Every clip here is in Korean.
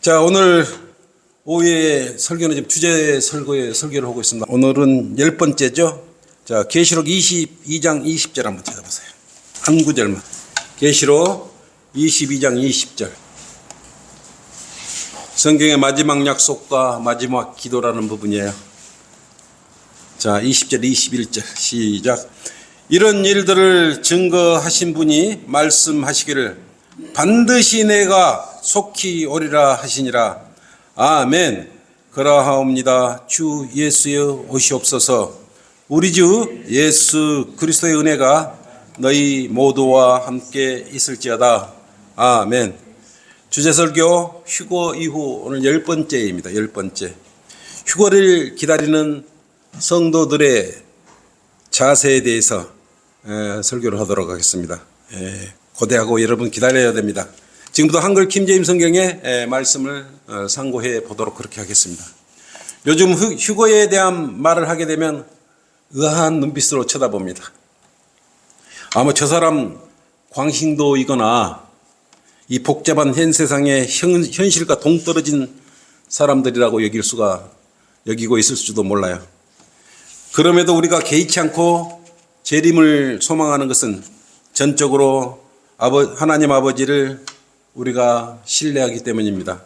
자, 오늘 오후에 설교는 지금 주제 설교를 하고 있습니다. 오늘은 10번째죠. 자, 계시록 22장 20절 한번 찾아보세요. 한 구절만. 계시록 22장 20절. 성경의 마지막 약속과 마지막 기도라는 부분이에요. 자, 20절, 21절 시작. 이런 일들을 증거하신 분이 말씀하시기를 반드시 내가 속히 오리라 하시니라. 아멘. 그러하옵니다. 주 예수여 오시옵소서. 우리 주 예수 그리스도의 은혜가 너희 모두와 함께 있을지어다. 아멘. 주제설교 휴거 이후 오늘 10번째입니다. 10번째. 휴거를 기다리는 성도들의 자세에 대해서 설교를 하도록 하겠습니다. 고대하고 여러분 기다려야 됩니다. 지금부터 한글 킹제임스 성경의 말씀을 상고해 보도록 그렇게 하겠습니다. 요즘 휴거에 대한 말을 하게 되면 의아한 눈빛으로 쳐다봅니다. 아마 저 사람 광신도이거나 이 복잡한 현 세상의 현실과 동떨어진 사람들이라고 여기고 있을지도 몰라요. 그럼에도 우리가 개의치 않고 재림을 소망하는 것은 전적으로 하나님 아버지를 우리가 신뢰하기 때문입니다.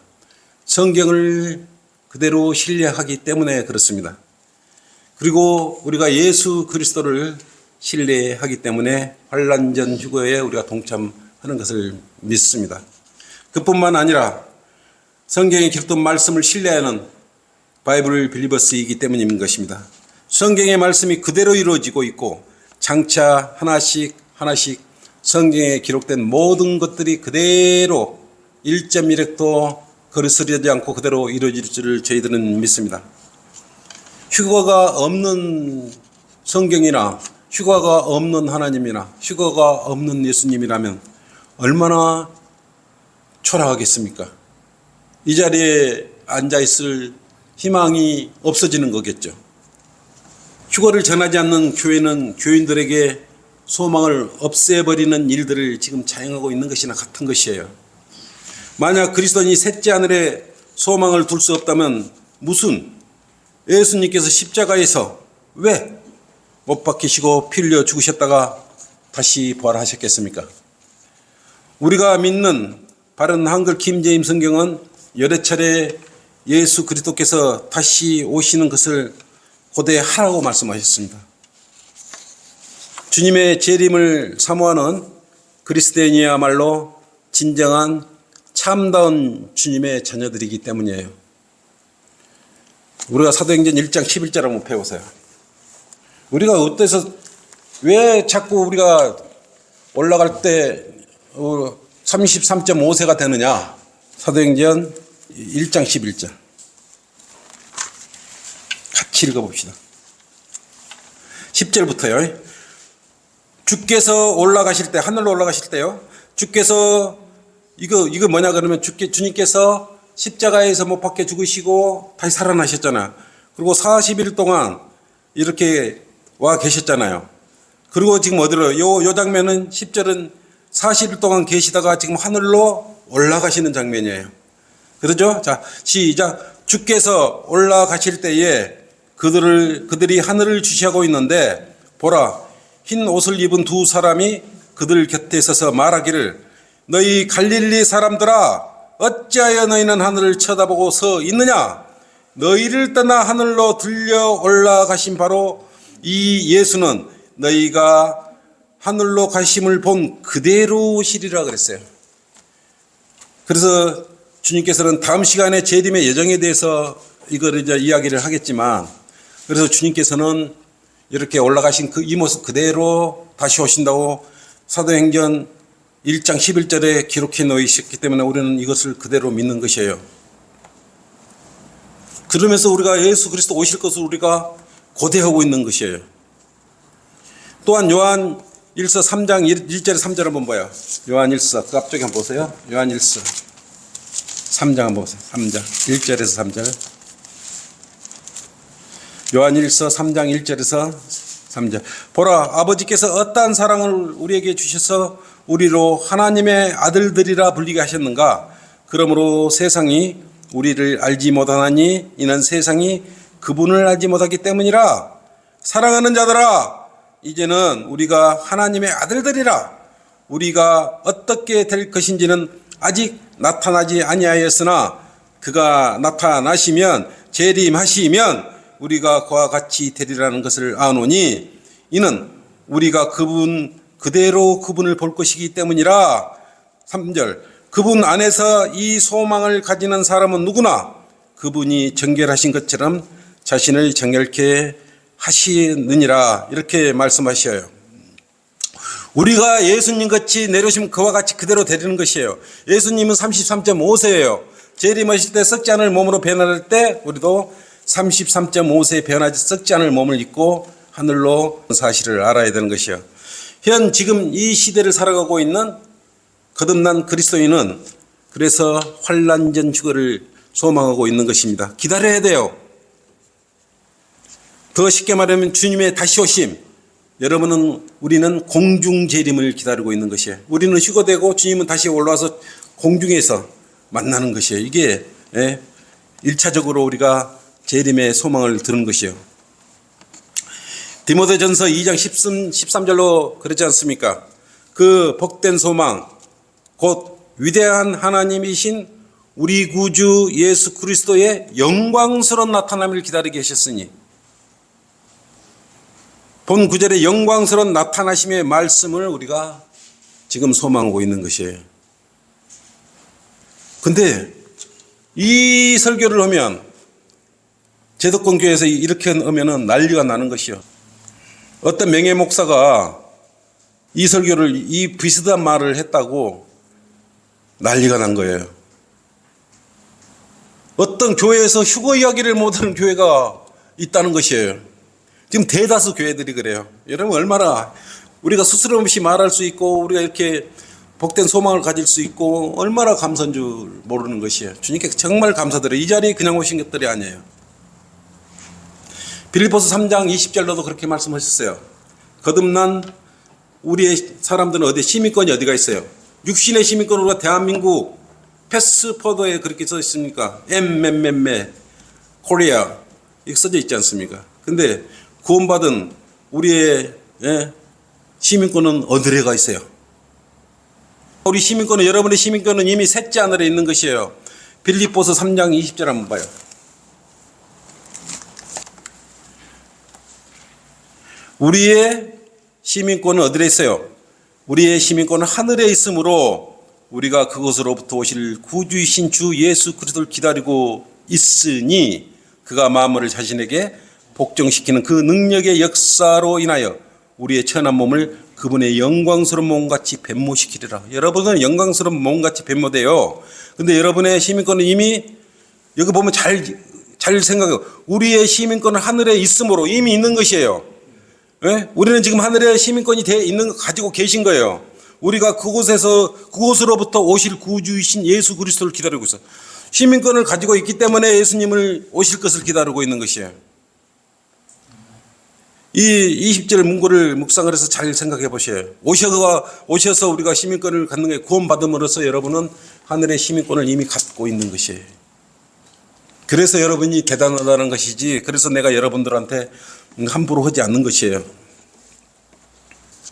성경을 그대로 신뢰하기 때문에 그렇습니다. 그리고 우리가 예수 그리스도를 신뢰하기 때문에 환난전 휴거에 우리가 동참하는 것을 믿습니다. 그뿐만 아니라 성경에 기록된 말씀을 신뢰하는 바이블 빌리버스이기 때문인 것입니다. 성경의 말씀이 그대로 이루어지고 있고 장차 하나씩 성경에 기록된 모든 것들이 그대로 1.1획도 거스르지 않고 그대로 이루어질 줄 저희들은 믿습니다. 휴거가 없는 성경이나 휴거가 없는 하나님이나 휴거가 없는 예수님이라면 얼마나 초라하겠습니까? 이 자리에 앉아있을 희망이 없어지는 거겠죠. 휴거를 전하지 않는 교회는 교인들에게 소망을 없애버리는 일들을 지금 자행하고 있는 것이나 같은 것이에요. 만약 그리스도인이 셋째 하늘에 소망을 둘 수 없다면 무슨 예수님께서 십자가에서 왜 못 박히시고 피 흘려 죽으셨다가 다시 부활하셨겠습니까? 우리가 믿는 바른 한글 킹제임스 성경은 여러 차례 예수 그리스도께서 다시 오시는 것을 고대하라고 말씀하셨습니다. 주님의 재림을 사모하는 그리스도인이야말로 진정한 참다운 주님의 자녀들이기 때문이에요. 우리가 사도행전 1장 11절 한번 배우세요. 우리가 어때서 왜 자꾸 우리가 올라갈 때 33.5세가 되느냐. 사도행전 1장 11절 같이 읽어봅시다. 10절부터요. 주께서 올라가실 때, 하늘로 올라가실 때요. 주께서 이거 뭐냐 그러면 주님께서 십자가에서 못 박혀 죽으시고 다시 살아나셨잖아요. 그리고 40일 동안 이렇게 와 계셨잖아요. 그리고 지금 어디로 요 장면은 10절은 40일 동안 계시다가 지금 하늘로 올라가시는 장면이에요. 그러죠? 자, 시작. 주께서 올라가실 때에 그들이 하늘을 주시하고 있는데 보라, 흰 옷을 입은 두 사람이 그들 곁에 서서 말하기를 너희 갈릴리 사람들아 어찌하여 너희는 하늘을 쳐다보고 서 있느냐. 너희를 떠나 하늘로 들려 올라가신 바로 이 예수는 너희가 하늘로 가심을 본 그대로 오시리라 그랬어요. 그래서 주님께서는 다음 시간에 재림의 여정에 대해서 이거를 이제 이야기를 하겠지만, 그래서 주님께서는 이렇게 올라가신 이 모습 그대로 다시 오신다고 사도행전 1장 11절에 기록해 놓으셨기 때문에 우리는 이것을 그대로 믿는 것이에요. 그러면서 우리가 예수 그리스도 오실 것을 우리가 고대하고 있는 것이에요. 또한 요한 1서 3장 1절에 3절 한번 봐요. 요한 1서 그 앞쪽에 한번 보세요. 요한 1서 3장 한번 보세요. 3장 1절에서 3절. 요한 1서 3장 1절에서 3절. 보라, 아버지께서 어떠한 사랑을 우리에게 주셔서 우리로 하나님의 아들들이라 불리게 하셨는가. 그러므로 세상이 우리를 알지 못하나니 이는 세상이 그분을 알지 못하기 때문이라. 사랑하는 자들아, 이제는 우리가 하나님의 아들들이라. 우리가 어떻게 될 것인지는 아직 나타나지 아니하였으나 그가 나타나시면, 재림하시면 우리가 그와 같이 되리라는 것을 아노니 이는 우리가 그대로 그분을 볼 것이기 때문이라. 3절, 그분 안에서 이 소망을 가지는 사람은 누구나 그분이 정결하신 것처럼 자신을 정결케 하시느니라. 이렇게 말씀하셔요. 우리가 예수님 같이 내려오시면 그와 같이 그대로 되리는 것이에요. 예수님은 33.5세예요. 재림하실 때 썩지 않을 몸으로 변할 때 우리도 33.5세 변하지 썩지 않을 몸을 입고 하늘로 사실을 알아야 되는 것이요. 지금 이 시대를 살아가고 있는 거듭난 그리스도인은 그래서 환난전 휴거를 소망하고 있는 것입니다. 기다려야 돼요. 더 쉽게 말하면 주님의 다시 오심. 우리는 공중 재림을 기다리고 있는 것이에요. 우리는 휴거되고 주님은 다시 올라와서 공중에서 만나는 것이에요. 이게 1차적으로 우리가 재림의 소망을 두는 것이에요. 디모데전서 2장 13절로 그러지 않습니까? 그 복된 소망 곧 위대한 하나님이신 우리 구주 예수 그리스도의 영광스러운 나타남을 기다리게 하셨으니, 본 구절의 영광스러운 나타나심의 말씀을 우리가 지금 소망하고 있는 것이에요. 근데 이 설교를 하면 제도권 교회에서 이렇게 하면은 난리가 나는 것이요. 어떤 명예 목사가 이 설교를 이 비슷한 말을 했다고 난리가 난 거예요. 어떤 교회에서 휴거 이야기를 못하는 교회가 있다는 것이에요. 지금 대다수 교회들이 그래요. 여러분 얼마나 우리가 스스럼 없이 말할 수 있고 우리가 이렇게 복된 소망을 가질 수 있고 얼마나 감사한 줄 모르는 것이에요. 주님께 정말 감사드려요. 이 자리에 그냥 오신 것들이 아니에요. 빌립보서 3장 20절로도 그렇게 말씀하셨어요. 거듭난 우리의 사람들은 어디 시민권이 어디가 있어요? 육신의 시민권으로 대한민국 패스포드에 그렇게 써 있습니까? 엠 코리아 이렇게 써져 있지 않습니까? 근데 구원받은 우리의 시민권은 어디가 있어요? 우리 시민권은, 여러분의 시민권은 이미 셋째 하늘에 있는 것이에요. 빌립보서 3장 20절 한번 봐요. 우리의 시민권은 어디에 있어요? 우리의 시민권은 하늘에 있으므로 우리가 그곳으로부터 오실 구주이신 주 예수 그리스도를 기다리고 있으니 그가 만물을 자신에게 복종시키는 그 능력의 역사로 인하여 우리의 천한 몸을 그분의 영광스러운 몸같이 변모시키리라. 여러분은 영광스러운 몸같이 변모돼요. 근데 여러분의 시민권은 이미 여기 보면 잘 생각해요. 우리의 시민권은 하늘에 있으므로 이미 있는 것이에요. 네? 우리는 지금 하늘에 시민권이 있는 거 가지고 계신 거예요. 우리가 그곳으로부터 오실 구주이신 예수 그리스도를 기다리고 있어요. 시민권을 가지고 있기 때문에 예수님을 오실 것을 기다리고 있는 것이에요. 이 20절 문구를 묵상을 해서 잘 생각해 보셔요. 오셔서 우리가 시민권을 갖는 게 구원받음으로써 여러분은 하늘의 시민권을 이미 갖고 있는 것이에요. 그래서 여러분이 대단하다는 것이지, 그래서 내가 여러분들한테 함부로 하지 않는 것이에요.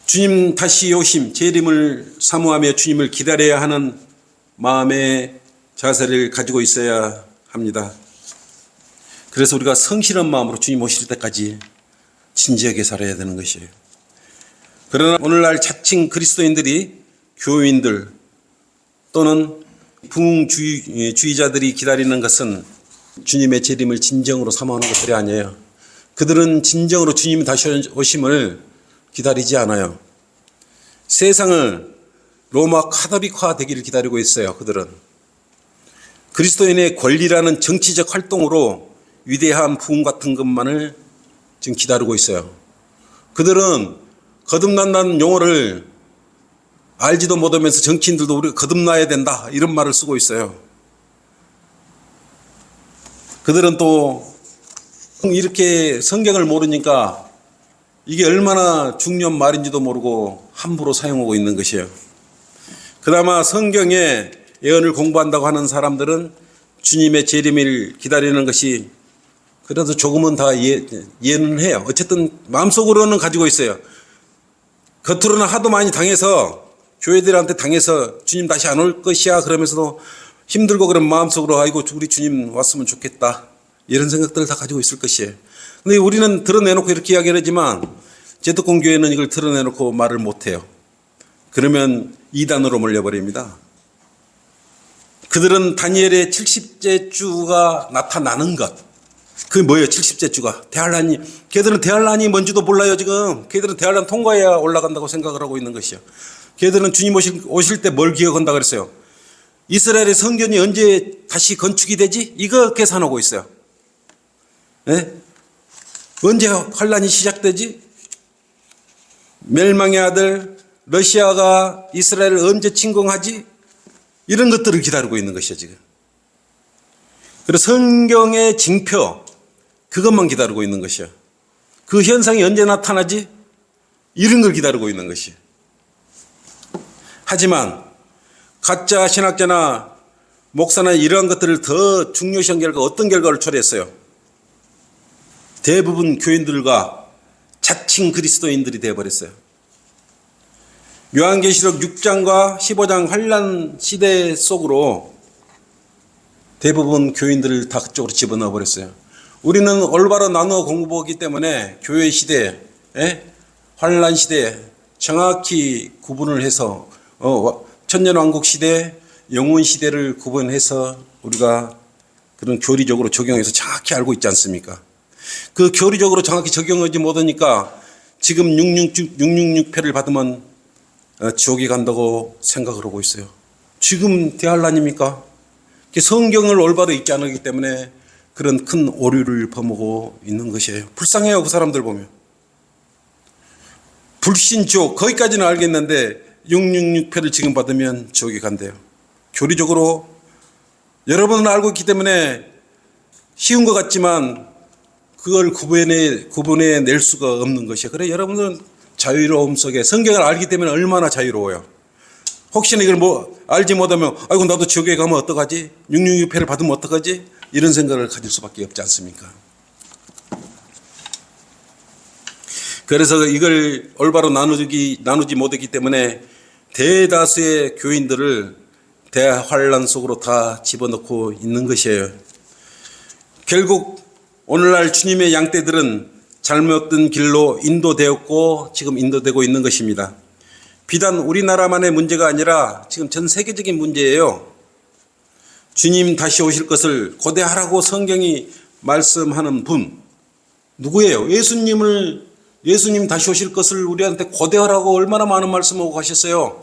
주님 다시 오심, 재림을 사모하며 주님을 기다려야 하는 마음의 자세를 가지고 있어야 합니다. 그래서 우리가 성실한 마음으로 주님 오실 때까지 진지하게 살아야 되는 것이에요. 그러나 오늘날 자칭 그리스도인들이, 교인들 또는 부흥주의자들이 기다리는 것은 주님의 재림을 진정으로 사모하는 것들이 아니에요. 그들은 진정으로 주님 다시 오심을 기다리지 않아요. 세상을 로마 카톨릭화 되기를 기다리고 있어요. 그들은 그리스도인의 권리라는 정치적 활동으로 위대한 부흥 같은 것만을 지금 기다리고 있어요. 그들은 거듭난다는 용어를 알지도 못하면서 정치인들도 우리가 거듭나야 된다 이런 말을 쓰고 있어요. 그들은 또 이렇게 성경을 모르니까 이게 얼마나 중요한 말인지도 모르고 함부로 사용하고 있는 것이에요. 그나마 성경의 예언을 공부한다고 하는 사람들은 주님의 재림을 기다리는 것이 그래도 조금은 다 이해는 해요. 어쨌든 마음속으로는 가지고 있어요. 겉으로는 하도 많이 당해서 교회들한테 당해서 주님 다시 안 올 것이야 그러면서도 힘들고 그런 마음속으로 아이고 우리 주님 왔으면 좋겠다 이런 생각들을 다 가지고 있을 것이에요. 근데 우리는 드러내놓고 이렇게 이야기를 하지만 제독공 교회는 이걸 드러내놓고 말을 못해요. 그러면 이단으로 몰려버립니다. 그들은 다니엘의 70째 주가 나타나는 것. 그게 뭐예요? 70째 주가. 대환란이. 걔들은 대환란이 뭔지도 몰라요 지금. 걔들은 대환란 통과해야 올라간다고 생각을 하고 있는 것이요. 걔들은 주님 오실 때 뭘 기억한다 그랬어요? 이스라엘의 성전이 언제 다시 건축이 되지? 이거 계산하고 있어요. 네? 언제 환란이 시작되지? 멸망의 아들 러시아가 이스라엘을 언제 침공하지? 이런 것들을 기다리고 있는 것이죠 지금. 그래서 성경의 징표 그것만 기다리고 있는 것이요. 그 현상이 언제 나타나지? 이런 걸 기다리고 있는 것이요. 하지만 가짜 신학자나 목사나 이러한 것들을 더 중요시한 결과 어떤 결과를 초래했어요? 대부분 교인들과 자칭 그리스도인들이 되어버렸어요. 요한계시록 6장과 15장 환란 시대 속으로 대부분 교인들을 다 그쪽으로 집어넣어 버렸어요. 우리는 올바로 나누어 공부하기 때문에 교회 시대, 환란 시대 정확히 구분을 해서 천년왕국 시대, 영원 시대를 구분해서 우리가 그런 교리적으로 적용해서 정확히 알고 있지 않습니까? 그 교리적으로 정확히 적용하지 못하니까 지금 666패를 받으면 지옥에 간다고 생각을 하고 있어요. 지금 대환란입니까? 성경을 올바로 읽지 않기 때문에 그런 큰 오류를 범하고 있는 것이에요. 불쌍해요 그 사람들 보면. 불신 지옥 거기까지는 알겠는데 666패를 지금 받으면 지옥에 간대요. 교리적으로 여러분은 알고 있기 때문에 쉬운 것 같지만 그걸 구분해낼 수가 없는 것이에요. 그래 여러분은 자유로움 속에 성경을 알기 때문에 얼마나 자유로워요. 혹시나 이걸 알지 못하면 아이고 나도 지옥에 가면 어떡하지? 666패를 받으면 어떡하지? 이런 생각을 가질 수밖에 없지 않습니까? 그래서 이걸 올바로 나누지 못했기 때문에 대다수의 교인들을 대환란 속으로 다 집어넣고 있는 것이에요. 결국 오늘날 주님의 양떼들은 잘못된 길로 인도되었고 지금 인도되고 있는 것입니다. 비단 우리나라만의 문제가 아니라 지금 전 세계적인 문제예요. 주님 다시 오실 것을 고대하라고 성경이 말씀하는 분 누구예요? 예수님 다시 오실 것을 우리한테 고대하라고 얼마나 많은 말씀하고 가셨어요.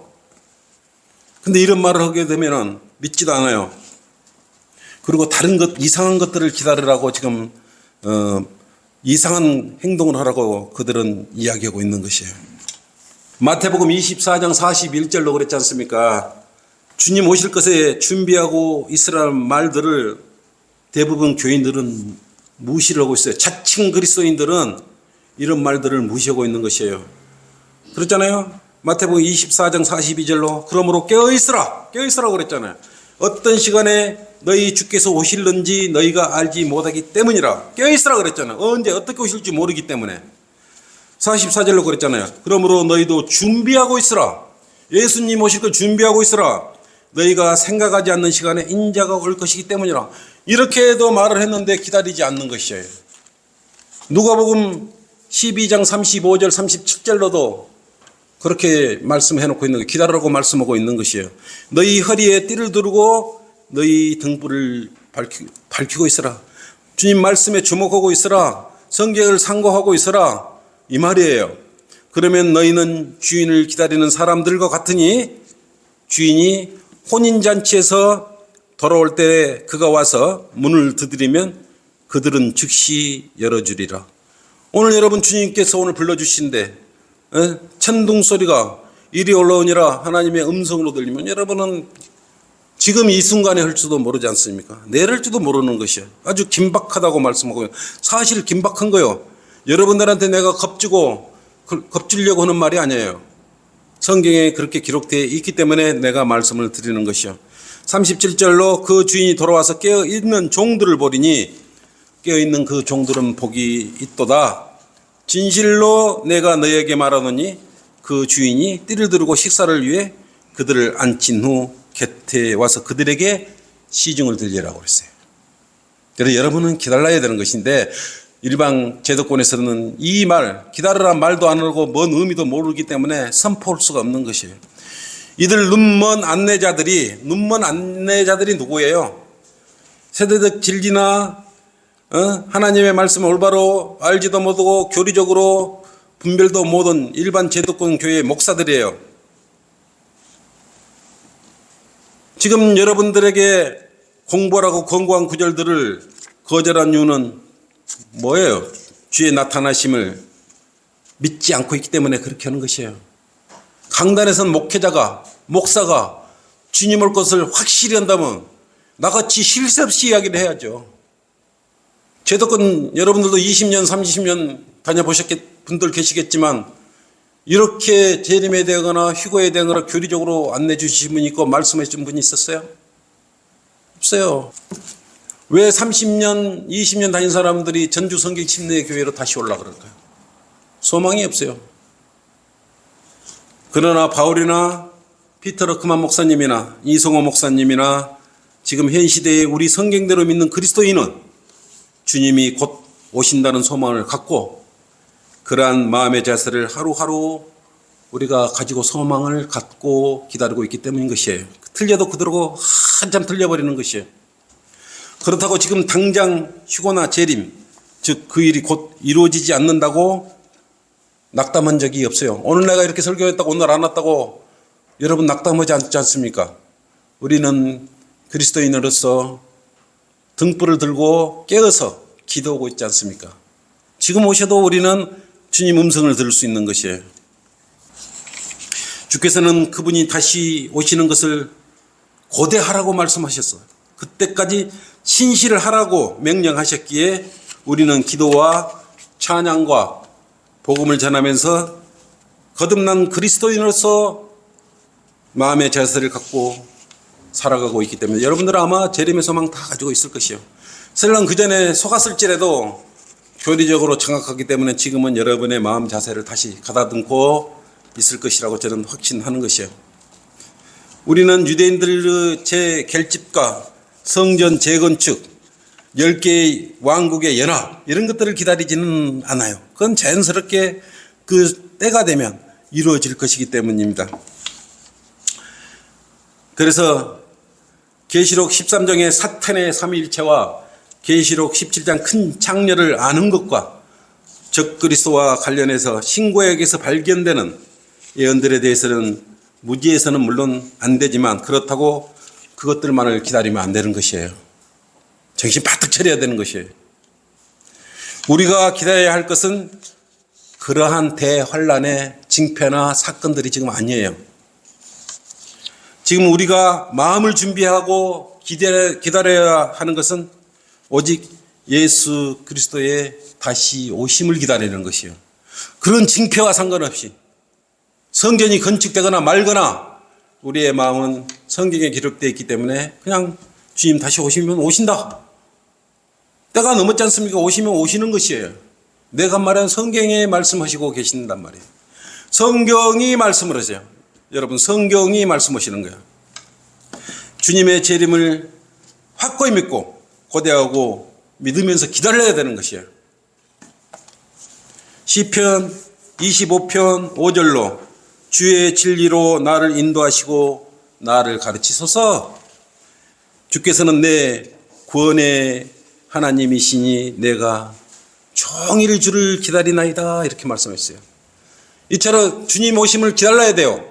근데 이런 말을 하게 되면 믿지도 않아요. 그리고 다른 이상한 것들을 기다리라고 지금 이상한 행동을 하라고 그들은 이야기하고 있는 것이에요. 마태복음 24장 41절로 그랬지 않습니까? 주님 오실 것에 준비하고 있으라는 말들을 대부분 교인들은 무시를 하고 있어요. 자칭 그리스도인들은 이런 말들을 무시하고 있는 것이에요. 그렇잖아요. 마태복음 24장 42절로 그러므로 깨어있으라고 그랬잖아요. 어떤 시간에 너희 주께서 오실는지 너희가 알지 못하기 때문이라. 깨어있으라 그랬잖아요. 언제 어떻게 오실지 모르기 때문에. 44절로 그랬잖아요. 그러므로 너희도 준비하고 있으라. 예수님 오실 걸 준비하고 있으라. 너희가 생각하지 않는 시간에 인자가 올 것이기 때문이라. 이렇게도 말을 했는데 기다리지 않는 것이에요. 누가복음 12장 35절 37절로도 그렇게 말씀해놓고 있는 거예요. 기다리라고 말씀하고 있는 것이에요. 너희 허리에 띠를 두르고 너희 등불을 밝히고 있으라. 주님 말씀에 주목하고 있으라. 성경을 상고하고 있으라. 이 말이에요. 그러면 너희는 주인을 기다리는 사람들과 같으니 주인이 혼인잔치에서 돌아올 때 그가 와서 문을 두드리면 그들은 즉시 열어주리라. 오늘 여러분 주님께서 오늘 불러주신데 천둥 소리가 이리 올라오니라 하나님의 음성으로 들리면 여러분은 지금 이 순간에 할지도 모르지 않습니까? 내일 할지도 모르는 것이에요. 아주 긴박하다고 말씀하고요. 사실 긴박한 거요. 여러분들한테 내가 겁주려고 하는 말이 아니에요. 성경에 그렇게 기록되어 있기 때문에 내가 말씀을 드리는 것이요. 37절로 그 주인이 돌아와서 깨어있는 종들을 보리니 깨어있는 그 종들은 복이 있도다. 진실로 내가 너에게 말하노니 그 주인이 띠를 두르고 식사를 위해 그들을 앉힌 후 곁에 와서 그들에게 시중을 들리라고 그랬어요. 그래서 여러분은 기다려야 되는 것인데 일방 제도권에서는 이 말, 기다리란 말도 안 하고 뭔 의미도 모르기 때문에 선포할 수가 없는 것이에요. 이들 눈먼 안내자들이 누구예요? 세대적 진리나 하나님의 말씀을 올바로 알지도 못하고 교리적으로 분별도 못한 일반 제도권 교회 목사들이에요. 지금 여러분들에게 공부하라고 권고한 구절들을 거절한 이유는 뭐예요? 주의 나타나심을 믿지 않고 있기 때문에 그렇게 하는 것이에요. 강단에서는 목사가 주님 올 것을 확실히 한다면 나같이 쉴 새 없이 이야기를 해야죠. 제도권 여러분들도 20년, 30년 다녀보셨겠 분들 계시겠지만 이렇게 재림에 대하거나 휴거에 대하거나 교리적으로 안내 주신 분이 있고 말씀해 준 분이 있었어요? 없어요. 왜 30년, 20년 다닌 사람들이 전주 성경 침례 교회로 다시 올라갈까요? 소망이 없어요. 그러나 바울이나 피터 러크만 목사님이나 이성호 목사님이나 지금 현 시대에 우리 성경대로 믿는 그리스도인은 주님이 곧 오신다는 소망을 갖고 그러한 마음의 자세를 하루하루 우리가 가지고 소망을 갖고 기다리고 있기 때문인 것이에요. 틀려도 그대로 한참 틀려버리는 것이에요. 그렇다고 지금 당장 휴거나 재림, 즉 그 일이 곧 이루어지지 않는다고 낙담한 적이 없어요. 오늘 내가 이렇게 설교했다고 오늘 안 왔다고 여러분 낙담하지 않지 않습니까? 우리는 그리스도인으로서 등불을 들고 깨어서 기도하고 있지 않습니까? 지금 오셔도 우리는 주님 음성을 들을 수 있는 것이에요. 주께서는 그분이 다시 오시는 것을 고대하라고 말씀하셨어요. 그때까지 신실을 하라고 명령하셨기에 우리는 기도와 찬양과 복음을 전하면서 거듭난 그리스도인으로서 마음의 자세를 갖고 살아가고 있기 때문에 여러분들은 아마 재림의 소망 다 가지고 있을 것이요. 설령 그 전에 속았을지라도 교리적으로 정확하기 때문에 지금은 여러분의 마음 자세를 다시 가다듬고 있을 것이라고 저는 확신하는 것이에요. 우리는 유대인들의 재결집과 성전 재건축, 10개의 왕국의 연합 이런 것들을 기다리지는 않아요. 그건 자연스럽게 그 때가 되면 이루어질 것이기 때문입니다. 그래서 계시록 13장의 사탄의 삼위일체와 계시록 17장 큰 창녀를 아는 것과 적그리스도와 관련해서 신구약에서 발견되는 예언들에 대해서는 무지해서는 물론 안 되지만 그렇다고 그것들만을 기다리면 안 되는 것이에요. 정신 바짝 차려야 되는 것이에요. 우리가 기다려야 할 것은 그러한 대환란의 징표나 사건들이 지금 아니에요. 지금 우리가 마음을 준비하고 기다려야 하는 것은 오직 예수 그리스도의 다시 오심을 기다리는 것이에요. 그런 징표와 상관없이 성전이 건축되거나 말거나 우리의 마음은 성경에 기록되어 있기 때문에 그냥 주님 다시 오시면 오신다. 때가 넘었지 않습니까? 오시면 오시는 것이에요. 내가 말한 성경에 말씀하시고 계신단 말이에요. 성경이 말씀을 하세요. 여러분 성경이 말씀하시는 거예요. 주님의 재림을 확고히 믿고 고대하고 믿으면서 기다려야 되는 것이에요. 시편 25편 5절로 주의 진리로 나를 인도하시고 나를 가르치소서. 주께서는 내 구원의 하나님이시니 내가 종일 주를 기다리나이다 이렇게 말씀했어요. 이처럼 주님 오심을 기다려야 돼요.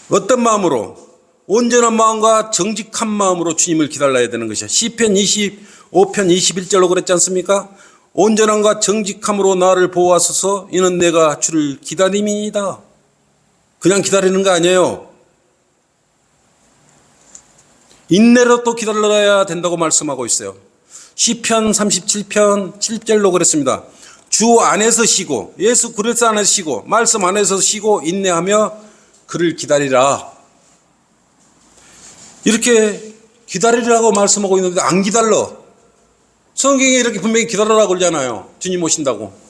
어떤 마음으로? 온전한 마음과 정직한 마음으로 주님을 기다려야 되는 것이야. 시편 25편 21절로 그랬지 않습니까? 온전함과 정직함으로 나를 보호하소서. 이는 내가 주를 기다림이니이다. 그냥 기다리는 거 아니에요. 인내로 또 기다려야 된다고 말씀하고 있어요. 시편 37편 7절로 그랬습니다. 주 안에서 쉬고 예수 그리스도 안에서 쉬고 말씀 안에서 쉬고 인내하며 그를 기다리라. 이렇게 기다리라고 말씀하고 있는데 안 기다려. 성경에 이렇게 분명히 기다리라고 그러잖아요. 주님 오신다고.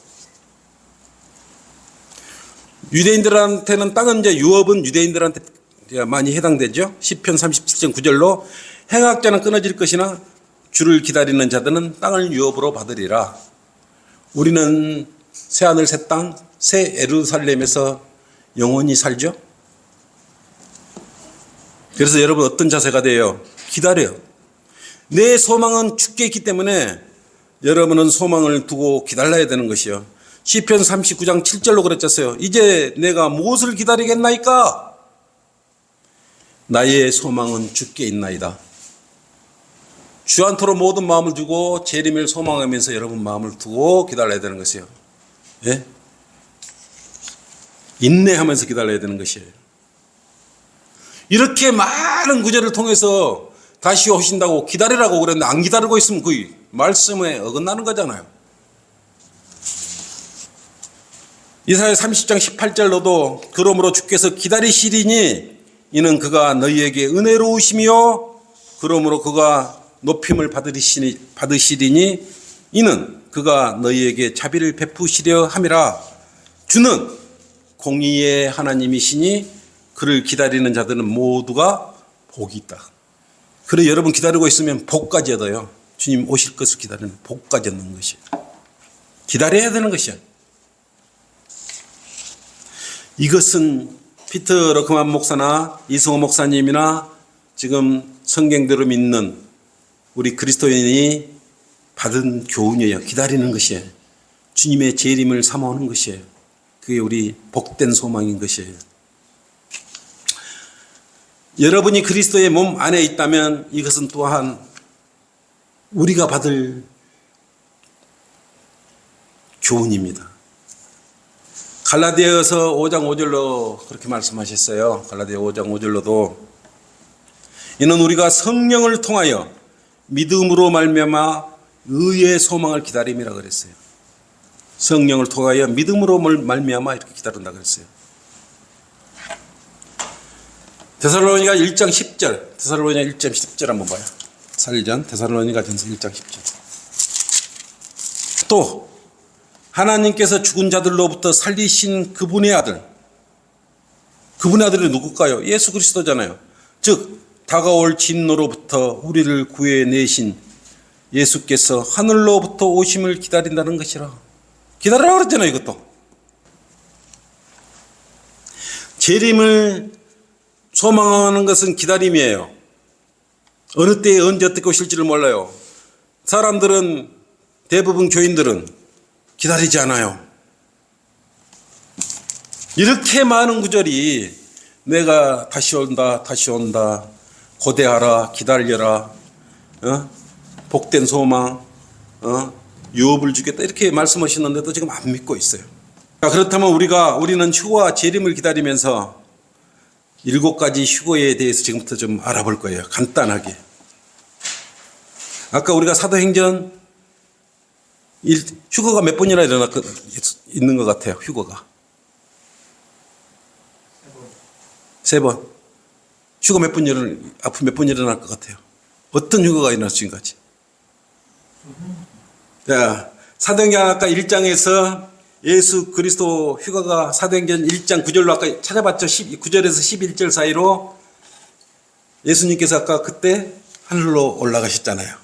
유대인들한테는 땅은 이제 유업은 유대인들한테 많이 해당되죠. 시편 37장 9절로 행악자는 끊어질 것이나 주를 기다리는 자들은 땅을 유업으로 받으리라. 우리는 새하늘 새 땅 새 예루살렘에서 영원히 살죠. 그래서 여러분 어떤 자세가 돼요? 기다려요. 내 소망은 주께 있기 때문에 여러분은 소망을 두고 기다려야 되는 것이요. 시편 39장 7절로 그랬잖아요. 이제 내가 무엇을 기다리겠나이까? 나의 소망은 주께 있나이다. 주 안토로 모든 마음을 두고 재림을 소망하면서 여러분 마음을 두고 기다려야 되는 것이요. 예? 인내하면서 기다려야 되는 것이에요. 이렇게 많은 구절을 통해서 다시 오신다고 기다리라고 그랬는데 안 기다리고 있으면 그 말씀에 어긋나는 거잖아요. 이사야 30장 18절로도 그러므로 주께서 기다리시리니 이는 그가 너희에게 은혜로우시며 그러므로 그가 높임을 받으시리니 이는 그가 너희에게 자비를 베푸시려 함이라. 주는 공의의 하나님이시니 그를 기다리는 자들은 모두가 복이 있다. 그래 여러분 기다리고 있으면 복까지 얻어요. 주님 오실 것을 기다리는 복까지 얻는 것이에요. 기다려야 되는 것이야. 이것은 피터 러크만 목사나 이승호 목사님이나 지금 성경대로 믿는 우리 그리스도인이 받은 교훈이에요. 기다리는 것이에요. 주님의 재림을 사모하는 것이에요. 그게 우리 복된 소망인 것이에요. 여러분이 그리스도의 몸 안에 있다면 이것은 또한 우리가 받을 교훈입니다. 갈라디아서 5장 5절로 그렇게 말씀하셨어요. 갈라디아 5장 5절로도 이는 우리가 성령을 통하여 믿음으로 말미암아 의의 소망을 기다림이라 그랬어요. 성령을 통하여 믿음으로 말미암아 이렇게 기다린다 그랬어요. 데살로니가 1장 10절, 데살로니가 1장 10절 한번 봐요. 살전 데살로니가 전서 1장 10절. 또 하나님께서 죽은 자들로부터 살리신 그분의 아들, 그분의 아들이 누굴까요? 예수 그리스도잖아요. 즉 다가올 진노로부터 우리를 구해내신 예수께서 하늘로부터 오심을 기다린다는 것이라. 기다리라고 그랬잖아요. 이것도 재림을 소망하는 것은 기다림이에요. 어느 때에 언제 어떻게 오실지를 몰라요. 사람들은 대부분 교인들은 기다리지 않아요. 이렇게 많은 구절이 내가 다시 온다 다시 온다 고대하라 기다려라 복된 소망 유업을 주겠다 이렇게 말씀하시는데도 지금 안 믿고 있어요. 그렇다면 우리는 휴거와 재림을 기다리면서 7가지 휴거에 대해서 지금부터 좀 알아볼 거예요. 간단하게. 아까 우리가 사도행전 휴거가 몇 번이나 있는 것 같아요. 휴거가 3번. 휴거 앞으로 몇 번 일어날 것 같아요. 어떤 휴거가 일어날 지금까지? 자, 사도행전 아까 1장에서 예수 그리스도 휴거가 사도행전 1장 9절로 아까 찾아봤죠. 9절에서 11절 사이로 예수님께서 아까 그때 하늘로 올라가셨잖아요.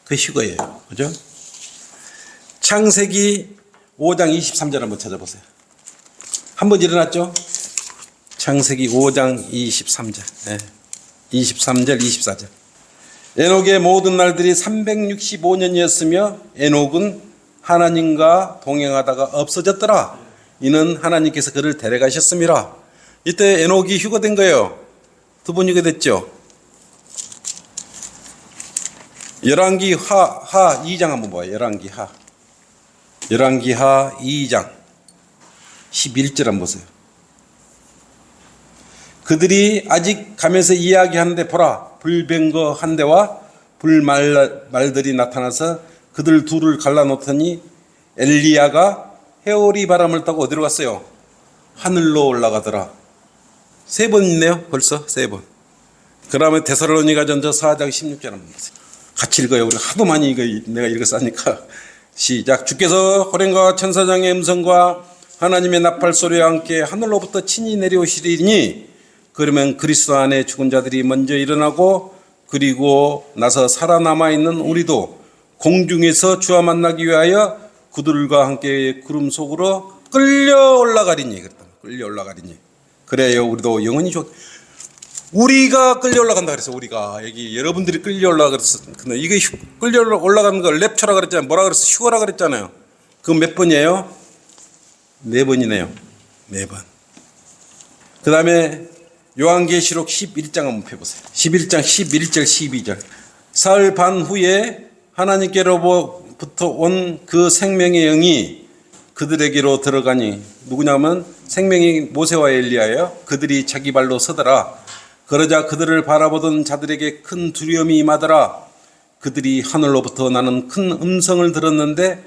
그 휴거예요. 그죠? 창세기 5장 23절 한번 찾아보세요. 한 번 일어났죠? 창세기 5장 23절. 네. 23절, 24절. 에녹의 모든 날들이 365년이었으며 에녹은 하나님과 동행하다가 없어졌더라. 이는 하나님께서 그를 데려가셨습니다. 이때 에녹이 휴거된 거예요. 2번 휴거됐죠. 열왕기 하 2장 한번 봐요. 열왕기 하 2장 11절 한번 보세요. 그들이 아직 가면서 이야기하는데 보라 불병거 한 대와 불말들이 나타나서 그들 둘을 갈라놓더니 엘리야가 해오리 바람을 타고 어디로 갔어요? 하늘로 올라가더라. 3번 있네요. 벌써 3번. 그 다음에 데살로니가전서 4장 16절 한번 보세요. 같이 읽어요. 우리 하도 많이 내가 읽었으니까. 시작. 주께서 호련과 천사장의 음성과 하나님의 나팔 소리와 함께 하늘로부터 친히 내려오시리니 그러면 그리스도 안에 죽은 자들이 먼저 일어나고 그리고 나서 살아남아 있는 우리도 공중에서 주와 만나기 위하여 그들과 함께 구름 속으로 끌려 올라가리니. 끌려 올라가리니. 그래요. 우리도 영원히 우리가 끌려 올라간다 그랬어. 우리가 여기 여러분들이 끌려 올라가 그랬어. 근데 이게 끌려 올라가는 걸 랩처라 그랬잖아요. 뭐라 그랬어? 휴거라 그랬잖아요. 그 몇 번이에요? 4번이네요. 4번. 그 다음에 요한계시록 11장 한번 펴보세요. 11장 11절 12절. 사흘 반 후에 하나님께로부터 온 그 생명의 영이 그들에게로 들어가니 누구냐면 생명이 모세와 엘리야예요. 그들이 자기 발로 서더라. 그러자 그들을 바라보던 자들에게 큰 두려움이 임하더라. 그들이 하늘로부터 나는 큰 음성을 들었는데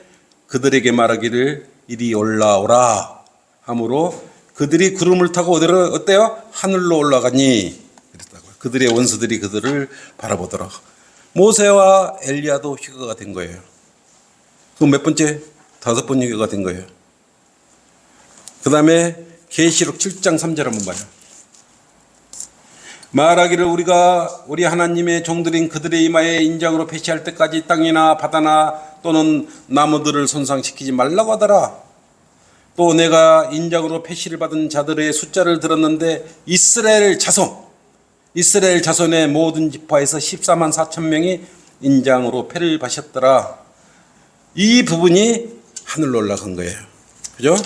그들에게 말하기를 이리 올라오라 하므로 그들이 구름을 타고 어디로 어때요? 하늘로 올라가니 그랬다고요. 그들의 원수들이 그들을 바라보더라. 모세와 엘리야도 휴거가 된 거예요. 그럼 몇 번째? 5번 휴거가 된 거예요. 그 다음에 계시록 7장 3절 한번 봐요. 말하기를 우리가 우리 하나님의 종들인 그들의 이마에 인장으로 배치할 때까지 땅이나 바다나 또는 나무들을 손상시키지 말라고 하더라. 또 내가 인장으로 표시를 받은 자들의 숫자를 들었는데 이스라엘 자손의 모든 지파에서 14만 4천 명이 인장으로 패를 받으셨더라. 이 부분이 하늘로 올라간 거예요. 그죠?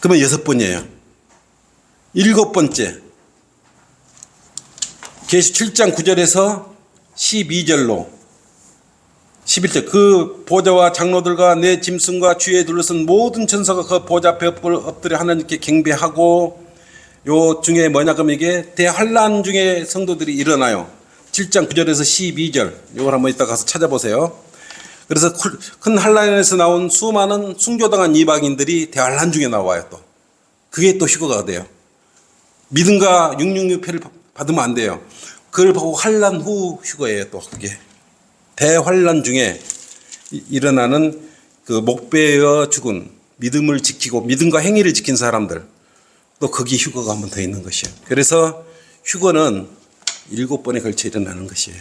그러면 6번이에요. 7번째. 계시 7장 9절에서 12절로 11절. 그 보좌와 장로들과 내 짐승과 주에 둘러선 모든 천사가 그 보좌 앞에 엎드려 하나님께 경배하고 요 중에 뭐냐 그러면 이게 대환란 중에 성도들이 일어나요. 7장 9절에서 12절. 요걸 한번 이따 가서 찾아보세요. 그래서 큰 환란에서 나온 수많은 순교당한 이방인들이 대환란 중에 나와요. 또 그게 또 휴거가 돼요. 믿음과 666패를 받으면 안 돼요. 그걸 보고 환란 후 휴거예요. 또 그게 대환란 중에 일어나는 그 목배어 죽은 믿음을 지키고 믿음과 행위를 지킨 사람들 또 거기 휴거가 한 번 더 있는 것이에요. 그래서 휴거는 7번에 걸쳐 일어나는 것이에요.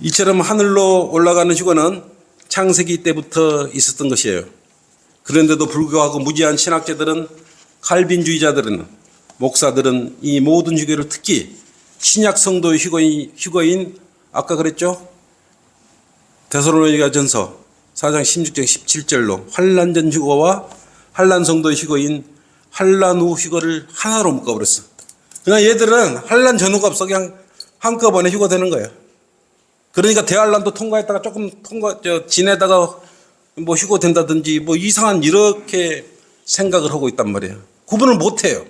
이처럼 하늘로 올라가는 휴거는 창세기 때부터 있었던 것이에요. 그런데도 불구하고 무지한 신학자들은 칼빈주의자들은 목사들은 이 모든 휴거를 특히 신약 성도의 휴거인 아까 그랬죠? 데살로니가전서 4장 16절 17절로 환란 전 휴거와 환란 성도의 휴거인 환란 후 휴거를 하나로 묶어버렸어. 그러니까 얘들은 환란 전 후가 없어. 그냥 한꺼번에 휴거되는 거예요. 그러니까 대환란도 통과했다가 조금 지내다가 뭐 휴거된다든지 뭐 이상한 이렇게 생각을 하고 있단 말이에요. 구분을 못해요.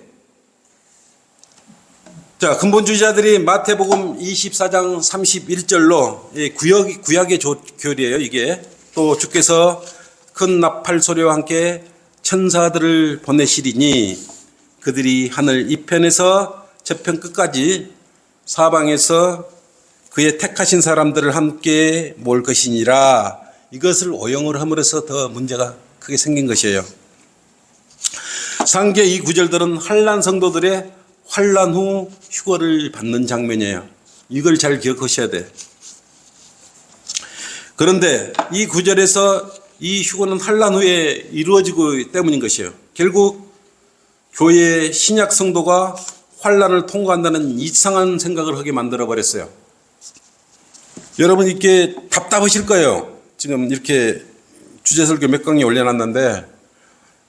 자, 근본주의자들이 마태복음 24장 31절로 구약의 교리예요. 이게 또 주께서 큰 나팔 소리와 함께 천사들을 보내시리니 그들이 하늘 이편에서 저편 끝까지 사방에서 그의 택하신 사람들을 함께 모을 것이니라. 이것을 오용을 함으로써 더 문제가 크게 생긴 것이에요. 상계 이 구절들은 환란 성도들의 환란 후 휴거를 받는 장면이에요. 이걸 잘 기억하셔야 돼. 그런데 이 구절에서 이 휴거는 환란 후에 이루어지고 때문인 것이에요. 결국 교회 신약 성도가 환란을 통과한다는 이상한 생각을 하게 만들어 버렸어요. 여러분 이렇게 답답하실 거예요. 지금 이렇게 주제설교 몇 강의 올려놨는데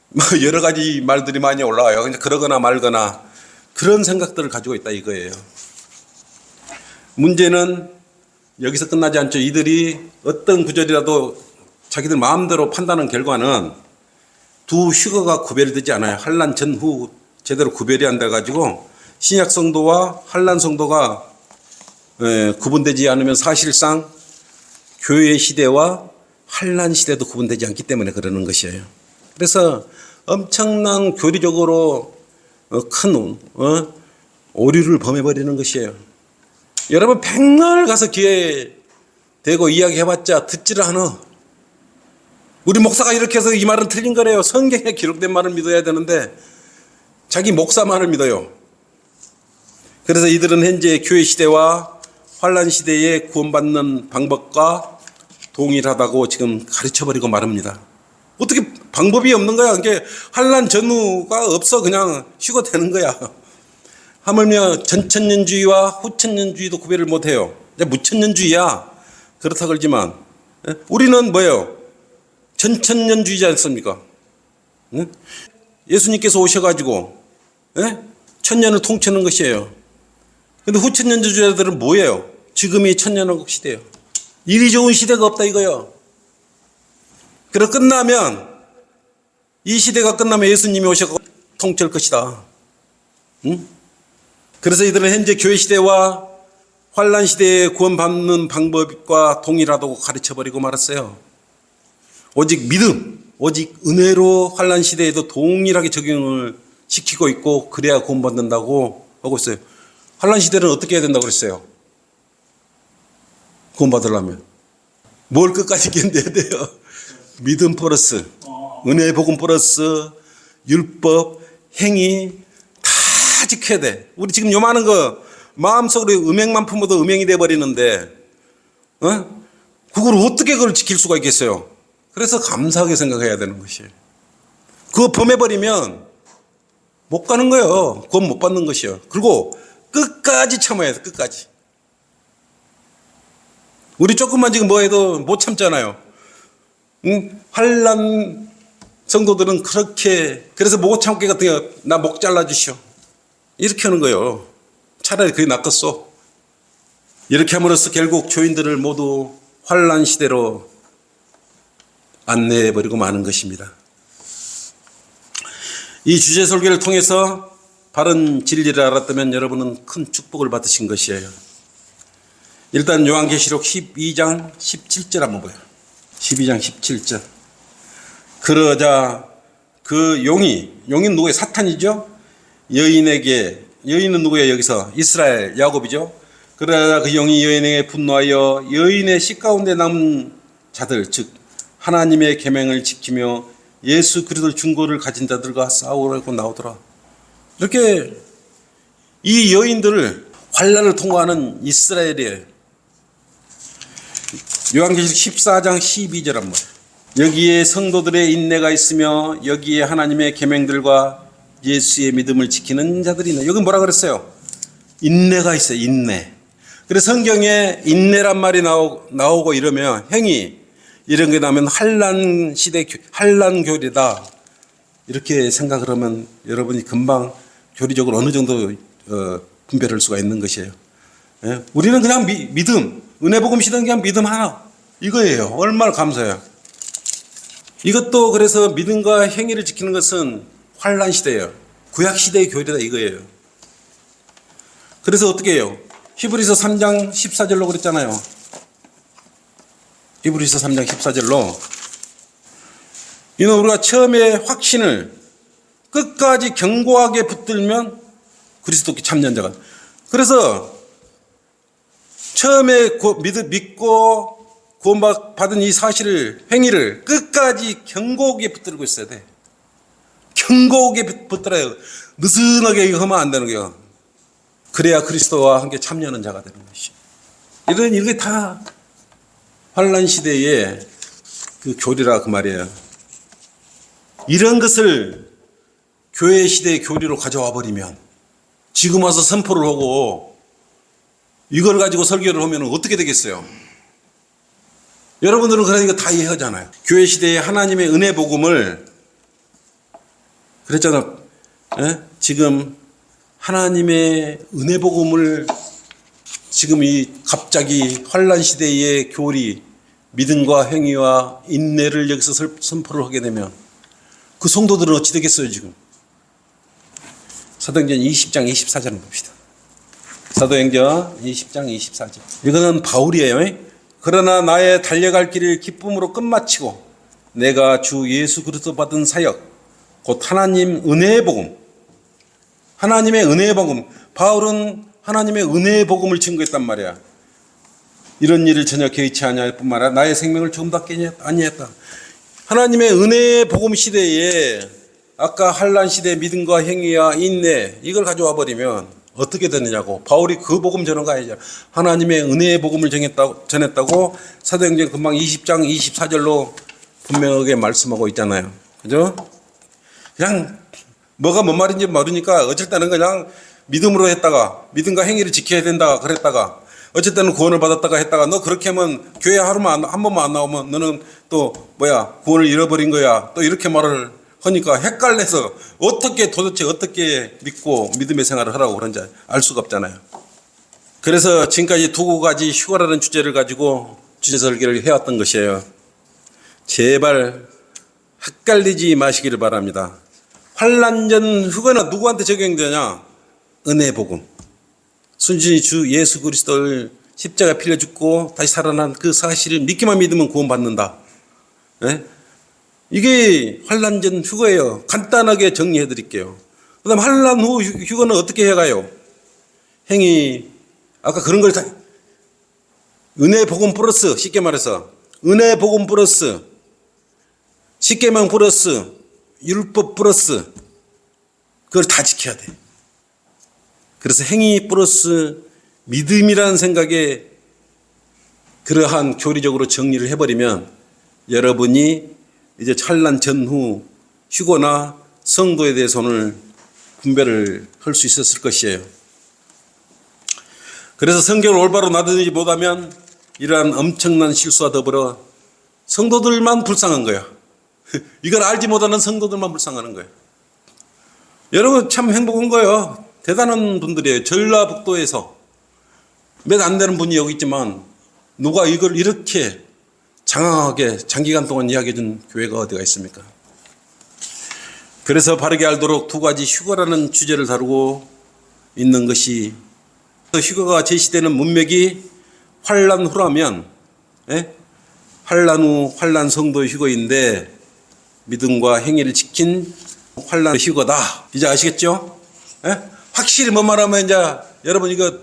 뭐 여러 가지 말들이 많이 올라와요. 그냥 그러거나 말거나 그런 생각들을 가지고 있다 이거예요. 문제는 여기서 끝나지 않죠. 이들이 어떤 구절이라도 자기들 마음대로 판단한 결과는 두 휴거가 구별되지 않아요. 환란 전후 제대로 구별이 안 돼가지고 신약 성도와 환란 성도가 구분되지 않으면 사실상 교회 시대와 환란 시대도 구분되지 않기 때문에 그러는 것이에요. 그래서 엄청난 교리적으로 큰 오류를 범해버리는 것이에요. 여러분 백날 가서 기회 대고 이야기해봤자 듣지를 않아. 우리 목사가 이렇게 해서 이 말은 틀린 거래요. 성경에 기록된 말을 믿어야 되는데 자기 목사 말을 믿어요. 그래서 이들은 현재 교회 시대와 환란 시대에 구원받는 방법과 동일하다고 지금 가르쳐버리고 말합니다. 어떻게 방법이 없는 거야. 이게 환란 전후가 없어. 그냥 쉬고 되는 거야. 하물며 전천년주의와 후천년주의도 구별을 못해요. 무천년주의야. 그렇다 그러지만 우리는 뭐예요? 전천년주의지 않습니까? 예수님께서 오셔가지고 천년을 통치하는 것이에요. 근데 후천년주의자들은 뭐예요? 지금이 천년왕국 시대예요. 이리 좋은 시대가 없다 이거예요. 그리고 끝나면 이 시대가 끝나면 예수님이 오셔서 통치할 것이다. 응? 그래서 이들은 현재 교회 시대와 환란 시대에 구원받는 방법과 동일하다고 가르쳐버리고 말았어요. 오직 믿음, 오직 은혜로 환란 시대에도 동일하게 적용을 시키고 있고 그래야 구원받는다고 하고 있어요. 환란 시대는 어떻게 해야 된다고 그랬어요? 구원받으려면 뭘 끝까지 견뎌야 돼요? 믿음 플러스 은혜 복음 플러스 율법 행위 다 지켜야 돼. 우리 지금 요만한 거 마음속으로 음행만 품어도 음행이 돼버리는데 그걸 어떻게 그걸 지킬 수가 있겠어요? 그래서 감사하게 생각해야 되는 것이에요. 그거 범해버리면 못 가는 거예요. 구원 못 받는 것이에요. 그리고 끝까지 참아야 돼. 끝까지. 우리 조금만 지금 뭐 해도 못 참잖아요. 환란 성도들은 그렇게 그래서 못 참기 같은 거 나 목 잘라주시오. 이렇게 하는 거예요. 차라리 그게 낫겠어. 이렇게 함으로써 결국 교인들을 모두 환란 시대로 안내해버리고 마는 것입니다. 이 주제 설교를 통해서 바른 진리를 알았다면 여러분은 큰 축복을 받으신 것이에요. 일단 요한계시록 12장 17절 한번 보여요. 12장 17절. 그러자 그 용인 누구예요? 사탄이죠? 여인은 누구예요? 여기서 이스라엘 야곱이죠. 그러자 그 용이 여인에게 분노하여 여인의 씨 가운데 남은 자들 즉 하나님의 계명을 지키며 예수 그리스도의 중고를 가진 자들과 싸우라고 나오더라. 이렇게 이 여인들을 환난을 통과하는 이스라엘이에요. 요한계시록 14장 12절 한번. 여기에 성도들의 인내가 있으며 여기에 하나님의 계명들과 예수의 믿음을 지키는 자들이 있네. 여기 뭐라 그랬어요? 인내가 있어요. 인내. 그래서 성경에 인내란 말이 나오고 이러면 행위 이런 게 나오면 환난 시대 환난 교리다 이렇게 생각을 하면 여러분이 금방 교리적으로 어느 정도 분별할 수가 있는 것이에요. 예? 우리는 그냥 믿음 은혜 복음 시대는 그냥 믿음 하나 이거예요. 얼마나 감사해요. 이것도 그래서 믿음과 행위를 지키는 것은 환난 시대예요. 구약 시대의 교리다 이거예요. 그래서 어떻게 해요? 히브리서 3장 14절로 그랬잖아요. 히브리서 3장 14절로 이는 우리가 처음에 확신을 끝까지 견고하게 붙들면 그리스도께 참여한 자가. 그래서 처음에 믿고 구원받은 이 사실을 행위를 끝까지 견고하게 붙들고 있어야 돼. 견고하게 붙들어야 느슨하게 하면 안 되는 거예요. 그래야 그리스도와 함께 참여하는 자가 되는 것이. 이게 다 환난 시대의 그 교리라 그 말이에요. 이런 것을 교회 시대의 교리로 가져와 버리면 지금 와서 선포를 하고 이걸 가지고 설교를 하면 어떻게 되겠어요? 여러분들은 그러니까 다 이해하잖아요. 교회 시대의 하나님의 은혜 복음을 그랬잖아. 지금 하나님의 은혜 복음을 지금 이 갑자기 환난 시대의 교리, 믿음과 행위와 인내를 여기서 선포를 하게 되면 그 성도들은 어찌 되겠어요 지금? 사도행전 20장 24절 봅시다. 사도행전 20장 24절. 이거는 바울이에요. 그러나 나의 달려갈 길을 기쁨으로 끝마치고 내가 주 예수 그리스도 받은 사역 곧 하나님 은혜의 복음 하나님의 은혜의 복음. 바울은 하나님의 은혜의 복음을 증거했단 말이야. 이런 일을 전혀 개의치 아니할 뿐만 아니라 나의 생명을 조금도 아니했다. 하나님의 은혜의 복음 시대에 아까 환난 시대의 믿음과 행위와 인내 이걸 가져와 버리면 어떻게 되느냐고. 바울이 그 복음 전한 거 아니죠. 하나님의 은혜의 복음을 전했다고 사도행전 금방 20장 24절로 분명하게 말씀하고 있잖아요. 그죠? 그냥 뭐가 뭔 말인지 모르니까 어쩔 때는 그냥 믿음으로 했다가 믿음과 행위를 지켜야 된다 그랬다가 어쩔 때는 구원을 받았다가 했다가 너 그렇게 하면 교회 하루만 한 번만 안 나오면 너는 또 구원을 잃어버린 거야. 또 이렇게 말을 하니까 헷갈려서 도대체 어떻게 믿고 믿음의 생활을 하라고 그런지 알 수가 없잖아요. 그래서 지금까지 두 가지 휴가라는 주제를 가지고 주제 설계를 해왔던 것이에요. 제발 헷갈리지 마시기를 바랍니다. 환난 전 휴가는 누구한테 적용되냐? 은혜의 복음. 순전히 주 예수 그리스도를 십자가 필려 죽고 다시 살아난 그 사실을 믿기만 믿으면 구원받는다. 네? 이게 환난 전 휴거예요. 간단하게 정리해 드릴게요. 그 다음 환난 후 휴거는 어떻게 해가요? 행위 아까 그런 걸 다 은혜 복음 플러스 쉽게 말해서 은혜 복음 플러스 십계명 플러스 율법 플러스 그걸 다 지켜야 돼. 그래서 행위 플러스 믿음이라는 생각에 그러한 교리적으로 정리를 해버리면 여러분이 이제 환난 전후 휴거나 성도에 대해서 오늘 분별을 할 수 있었을 것이에요. 그래서 성경을 올바로 나누지 못하면 이러한 엄청난 실수와 더불어 성도들만 불쌍한 거야. 이걸 알지 못하는 성도들만 불쌍하는 거예요. 여러분 참 행복한 거예요. 대단한 분들이에요. 전라북도에서 몇 안 되는 분이 여기 있지만 누가 이걸 이렇게 장황하게 장기간 동안 이야기해 준 교회가 어디가 있습니까? 그래서 바르게 알도록 두 가지 휴거라는 주제를 다루고 있는 것이 휴거가 제시되는 문맥이 환난 후라면 환난 후 환난 성도의 휴거인데 믿음과 행위를 지킨 환난 휴거다. 이제 아시겠죠? 확실히 뭔 말하면 이제 여러분 이거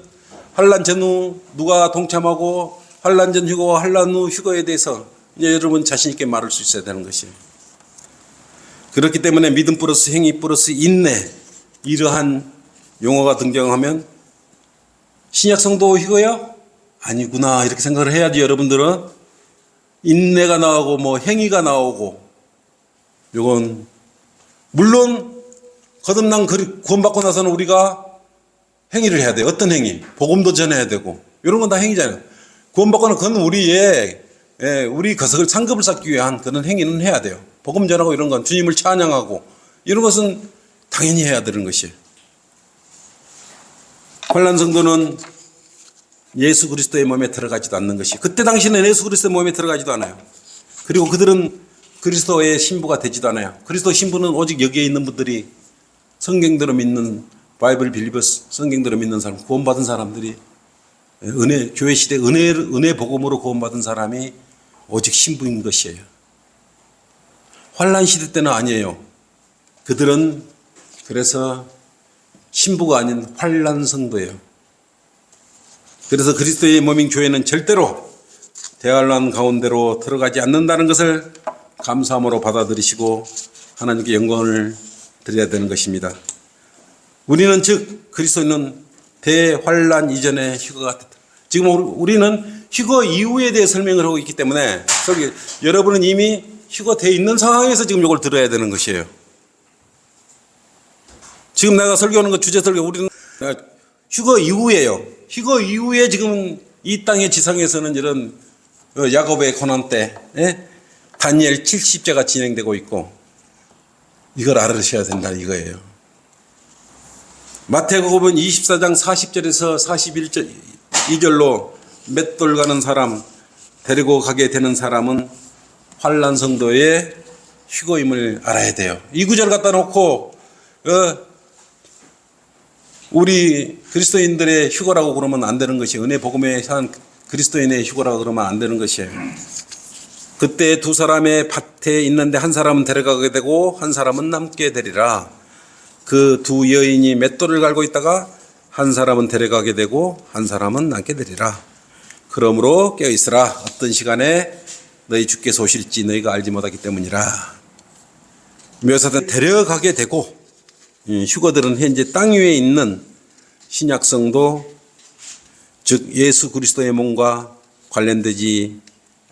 환난 전후 누가 동참하고 환난 전 휴거와 환난 후 휴거에 대해서 이제 여러분 자신 있게 말할 수 있어야 되는 것이에요. 그렇기 때문에 믿음 플러스 행위 플러스 인내 이러한 용어가 등장하면 신약 성도 휴거야? 아니구나 이렇게 생각을 해야지. 여러분들은 인내가 나오고 행위가 나오고 이건 물론 거듭난 구원받고 나서는 우리가 행위를 해야 돼요. 어떤 행위? 복음도 전해야 되고 이런 건 다 행위잖아요. 구원받고는 그건 우리 거석을 상급을 쌓기 위한 그런 행위는 해야 돼요. 복음 전하고 이런 건 주님을 찬양하고 이런 것은 당연히 해야 되는 것이에요. 환난 성도는 예수 그리스도의 몸에 들어가지도 않는 것이 그때 당시에는 예수 그리스도의 몸에 들어가지도 않아요. 그리고 그들은 그리스도의 신부가 되지도 않아요. 그리스도 신부는 오직 여기에 있는 분들이 성경대로 믿는 바이블 빌리버스 성경대로 믿는 사람 구원받은 사람들이 교회 시대 은혜 복음으로 구원받은 사람이 오직 신부인 것이에요. 환난 시대 때는 아니에요. 그들은 그래서 신부가 아닌 환난 성도예요. 그래서 그리스도의 몸인 교회는 절대로 대환란 가운데로 들어가지 않는다는 것을 감사함으로 받아들이시고 하나님께 영광을 드려야 되는 것입니다. 우리는 즉 그리스도인은 대환란 이전의 휴거가 됐다. 지금 우리는 휴거 이후에 대해 설명을 하고 있기 때문에 여러분은 이미 휴거되어 있는 상황에서 지금 이걸 들어야 되는 것이에요. 지금 내가 설교하는 거 주제 설교 우리는 휴거 이후에요. 휴거 이후에 지금 이 땅의 지상에서는 이런 야곱의 고난 때 다니엘 70제가 진행되고 있고 이걸 알으셔야 된다 이거예요. 마태복음 24장 40절에서 41절로 맷돌 가는 사람 데리고 가게 되는 사람은 환난 성도의 휴거임을 알아야 돼요. 이 구절 갖다 놓고 우리 그리스도인들의 휴거라고 그러면 안 되는 것이에요. 은혜 복음에 산 그리스도인의 휴거라고 그러면 안 되는 것이에요. 그때 두 사람의 밭에 있는데 한 사람은 데려가게 되고 한 사람은 남게 되리라. 그 두 여인이 맷돌을 갈고 있다가 한 사람은 데려가게 되고 한 사람은 남게 되리라. 그러므로 깨어있으라. 어떤 시간에 너희 주께서 오실지 너희가 알지 못하기 때문이라. 묘사된 데려가게 되고, 휴거들은 현재 땅 위에 있는 신약성도 즉 예수 그리스도의 몸과 관련되지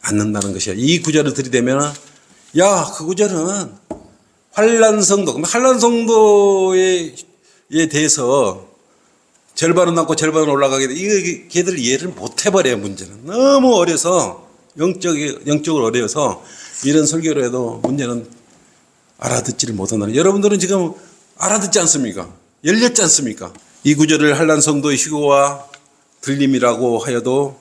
않는다는 것이야. 이 구절을 들이대면 그 구절은 환란성도, 그럼 환란성도에 대해서 절반은 남고 절반은 올라가게 돼. 이거 걔들 이해를 못 해버려요. 문제는 너무 어려서 영적으로 어려서 이런 설교를 해도 문제는 알아듣지를 못한다는. 여러분들은 지금 알아듣지 않습니까? 열렸지 않습니까? 이 구절을 한란성도의 휴거와 들림이라고 하여도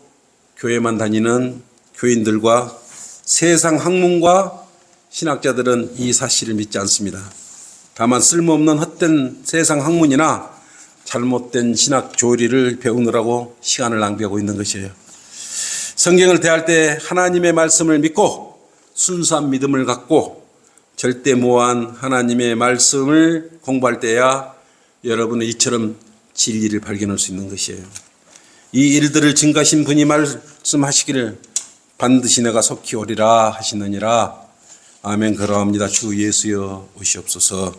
교회만 다니는 교인들과 세상 학문과 신학자들은 이 사실을 믿지 않습니다. 다만 쓸모없는 헛된 세상 학문이나 잘못된 신학 교리를 배우느라고 시간을 낭비하고 있는 것이에요. 성경을 대할 때 하나님의 말씀을 믿고 순수한 믿음을 갖고 절대무한 하나님의 말씀을 공부할 때야 여러분은 이처럼 진리를 발견할 수 있는 것이에요. 이 일들을 증가하신 분이 말씀하시기를 반드시 내가 속히 오리라 하시느니라. 아멘. 그러합니다. 주 예수여 오시옵소서.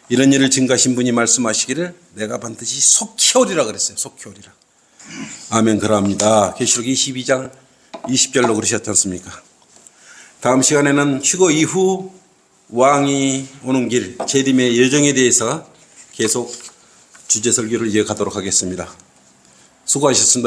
이런 일을 증가하신 분이 말씀하시기를 내가 반드시 속히 오리라 그랬어요. 속히 오리라. 아멘. 그러합니다. 계시록 22장 20절로 그러셨지 않습니까? 다음 시간에는 휴거 이후 왕이 오는 길, 재림의 여정에 대해서 계속 주제 설교를 이어가도록 하겠습니다. 수고하셨습니다.